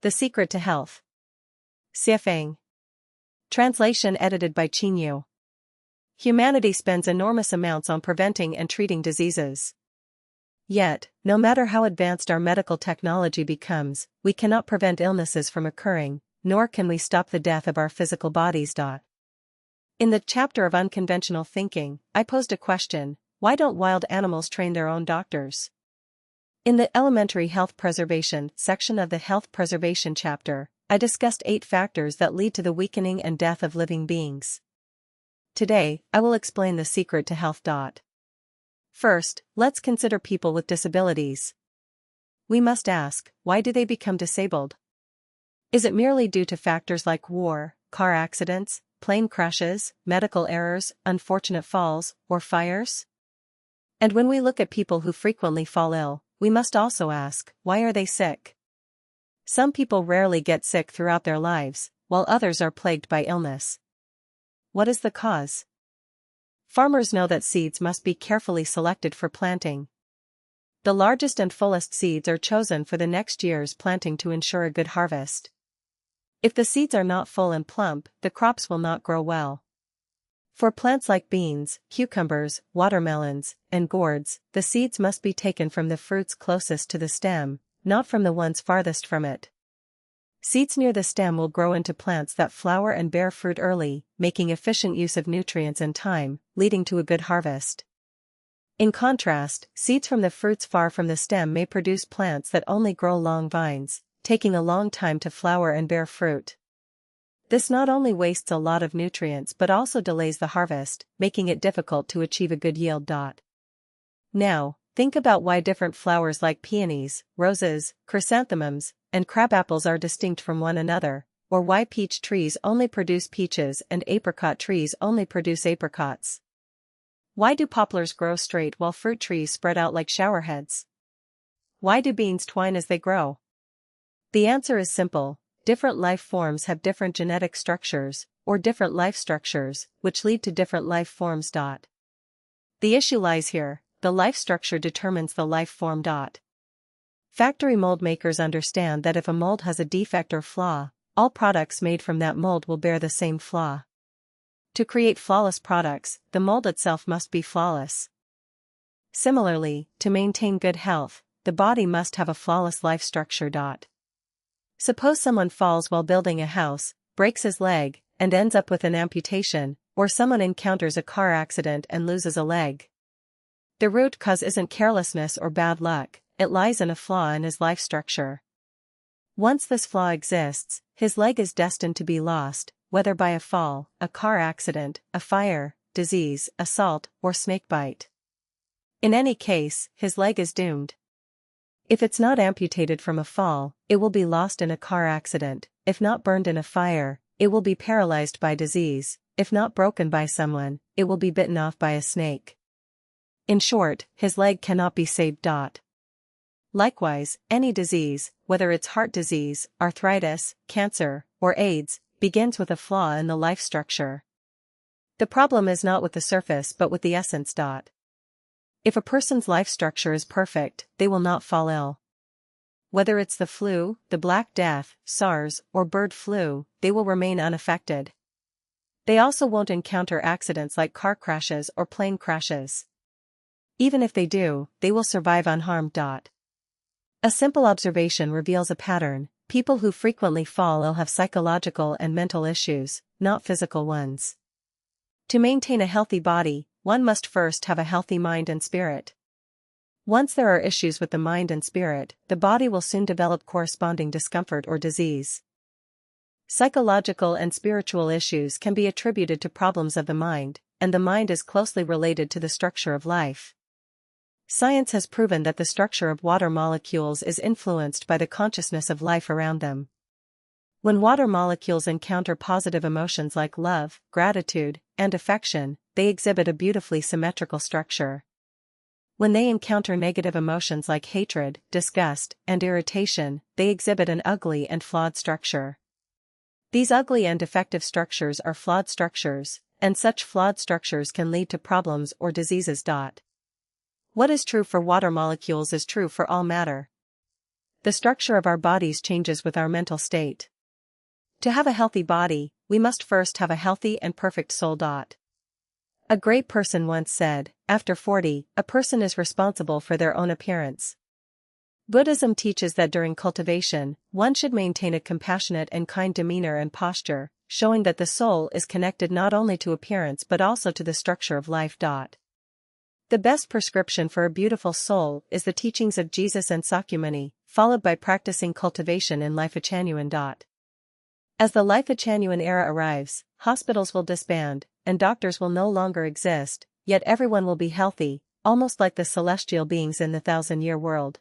The Secret to Health. Lifechanyuan. Translation edited by Lifechanyuan. Humanity spends enormous amounts on preventing and treating diseases. Yet, no matter how advanced our medical technology becomes, we cannot prevent illnesses from occurring, nor can we stop the death of our physical bodies. In the chapter of Unconventional Thinking, I posed a question: why don't wild animals train their own doctors? In the Elementary Health Preservation section of the Health Preservation chapter, I discussed 8 factors that lead to the weakening and death of living beings. Today, I will explain the secret to health. First, let's consider people with disabilities. We must ask, why do they become disabled? Is it merely due to factors like war, car accidents, plane crashes, medical errors, unfortunate falls, or fires? And when we look at people who frequently fall ill, we must also ask, why are they sick? Some people rarely get sick throughout their lives, while others are plagued by illness. What is the cause? Farmers know that seeds must be carefully selected for planting. The largest and fullest seeds are chosen for the next year's planting to ensure a good harvest. If the seeds are not full and plump, the crops will not grow well. For plants like beans, cucumbers, watermelons, and gourds, the seeds must be taken from the fruits closest to the stem, not from the ones farthest from it. Seeds near the stem will grow into plants that flower and bear fruit early, making efficient use of nutrients and time, leading to a good harvest. In contrast, seeds from the fruits far from the stem may produce plants that only grow long vines, taking a long time to flower and bear fruit. This not only wastes a lot of nutrients but also delays the harvest, making it difficult to achieve a good yield. Now, think about why different flowers like peonies, roses, chrysanthemums, and crabapples are distinct from one another, or why peach trees only produce peaches and apricot trees only produce apricots. Why do poplars grow straight while fruit trees spread out like showerheads? Why do beans twine as they grow? The answer is simple: different life forms have different genetic structures, or different life structures, which lead to different life forms. The issue lies here: the life structure determines the life form. Factory mold makers understand that if a mold has a defect or flaw, all products made from that mold will bear the same flaw. To create flawless products, the mold itself must be flawless. Similarly, to maintain good health, the body must have a flawless life structure. Suppose someone falls while building a house, breaks his leg, and ends up with an amputation, or someone encounters a car accident and loses a leg. The root cause isn't carelessness or bad luck, it lies in a flaw in his life structure. Once this flaw exists, his leg is destined to be lost, whether by a fall, a car accident, a fire, disease, assault, or snakebite. In any case, his leg is doomed. If it's not amputated from a fall, it will be lost in a car accident; if not burned in a fire, it will be paralyzed by disease; if not broken by someone, it will be bitten off by a snake. In short, his leg cannot be saved. Likewise, any disease, whether it's heart disease, arthritis, cancer, or AIDS, begins with a flaw in the life structure. The problem is not with the surface but with the essence. If a person's life structure is perfect, they will not fall ill. Whether it's the flu, the Black Death, SARS, or bird flu, they will remain unaffected. They also won't encounter accidents like car crashes or plane crashes. Even if they do, they will survive unharmed. A simple observation reveals a pattern: people who frequently fall ill have psychological and mental issues, not physical ones. To maintain a healthy body, one must first have a healthy mind and spirit. Once there are issues with the mind and spirit, the body will soon develop corresponding discomfort or disease. Psychological and spiritual issues can be attributed to problems of the mind, and the mind is closely related to the structure of life. Science has proven that the structure of water molecules is influenced by the consciousness of life around them. When water molecules encounter positive emotions like love, gratitude, and affection, they exhibit a beautifully symmetrical structure. When they encounter negative emotions like hatred, disgust, and irritation, they exhibit an ugly and flawed structure. These ugly and defective structures are flawed structures, and such flawed structures can lead to problems or diseases. What is true for water molecules is true for all matter. The structure of our bodies changes with our mental state. To have a healthy body, we must first have a healthy and perfect soul. A great person once said, after 40, a person is responsible for their own appearance. Buddhism teaches that during cultivation, one should maintain a compassionate and kind demeanor and posture, showing that the soul is connected not only to appearance but also to the structure of life. The best prescription for a beautiful soul is the teachings of Jesus and Sakyamuni, followed by practicing cultivation in Lifechanyuan. As the Lifechanyuan era arrives, hospitals will disband, and doctors will no longer exist, yet everyone will be healthy, almost like the celestial beings in the 1,000-year world.